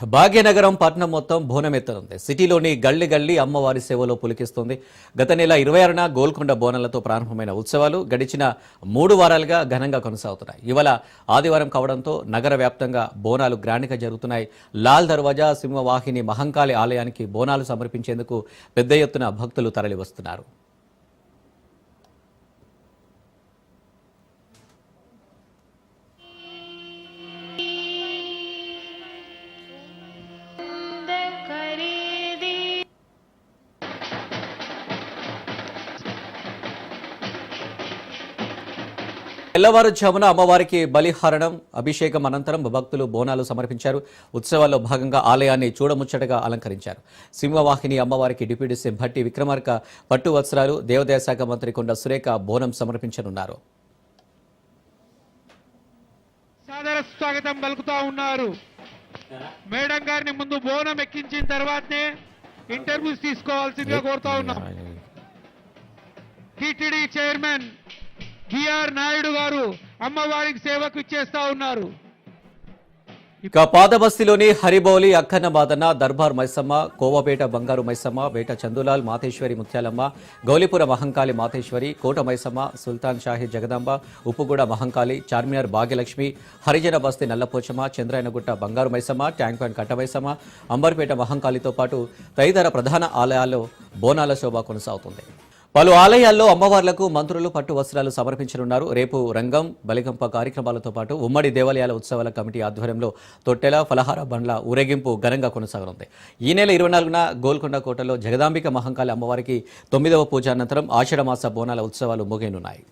భాగ్యనగరం పట్టణం మొత్తం బోనమెత్తనుంది. సిటీలోని గల్లీ గల్లీ అమ్మవారి సేవలో పులికిస్తుంది. గత నెల 26న గోల్కొండ బోనాలతో ప్రారంభమైన ఉత్సవాలు గడిచిన 3 వారాలుగా ఘనంగా కొనసాగుతున్నాయి. ఇవాళ ఆదివారం కావడంతో నగర వ్యాప్తంగా బోనాలు గ్రాండ్గా జరుగుతున్నాయి. లాల్ దర్వాజా సింహవాహిని మహంకాళి ఆలయానికి బోనాలు సమర్పించేందుకు పెద్ద ఎత్తున భక్తులు తరలివస్తున్నారు. తెల్లవారుజామున అమ్మవారికి బలిహారణం అభిషేకం అనంతరం భక్తులు బోనాలు సమర్పించారు. ఉత్సవాల్లో భాగంగా ఆలయాన్ని చూడముచ్చటగా అలంకరించారు. సింహవాహిని అమ్మవారికి డిప్యూటీ సీఎం భట్టి విక్రమార్క పట్టు వస్త్రాలు, దేవాదాయ శాఖ మంత్రి కొండ సురేఖ బోనం సమర్పించనున్నారు. సాదర స్వాగతం పలుకుతా ఉన్నారు. మేడం గారిని ముందు బోనం ఎక్కించిన తర్వాతనే ఇంటర్వ్యూస్ తీసుకోవాల్సిందిగా కోరుతా ఉన్నాం. టిటిడి చైర్మన్ గిఆర్ నాయుడు గారు అమ్మవారికి సేవకు ఇచ్చేస్తా ఉన్నారు. ఇక పాదబస్తీలోని హరిబౌలి, అక్కన్న బాదన్న, దర్బార్ మైసమ్మ, కోవపేట బంగారు మైసమ్మ, వేట చందులాల్, మాతేశ్వరి ముత్యాలమ్మ, గౌలిపుర మహంకాళి మాతేశ్వరి, కోట మైసమ్మ, సుల్తాన్ షాహి జగదాంబ, ఉప్పుగూడ మహంకాళి, చార్మినార్ భాగ్యలక్ష్మి, హరిజన బస్తీ నల్లపోచమ్మ, చంద్రాయనగుట్ట బంగారు మైసమ్మ, ట్యాంక్ బండ్ కట్ట మైసమ్మ, అంబర్పేట మహంకాళితో పాటు తదితర ప్రధాన ఆలయాల్లో బోనాల శోభ కొనసాగుతుంది. పలు ఆలయాల్లో అమ్మవార్లకు మంత్రులు పట్టు వస్త్రాలు సమర్పించనున్నారు. రేపు రంగం, బలిగంప కార్యక్రమాలతో పాటు ఉమ్మడి దేవాలయాల ఉత్సవాల కమిటీ ఆధ్వర్యంలో తొట్టెల, ఫలహార బండ్ల ఊరేగింపు ఘనంగా కొనసాగనుంది. ఈ నెల 24న గోల్కొండ కోటలో జగదాంబిక మహంకాళి అమ్మవారికి 9వ పూజ అనంతరం ఆషాఢమాస బోనాల ఉత్సవాలు ముగియనున్నాయి.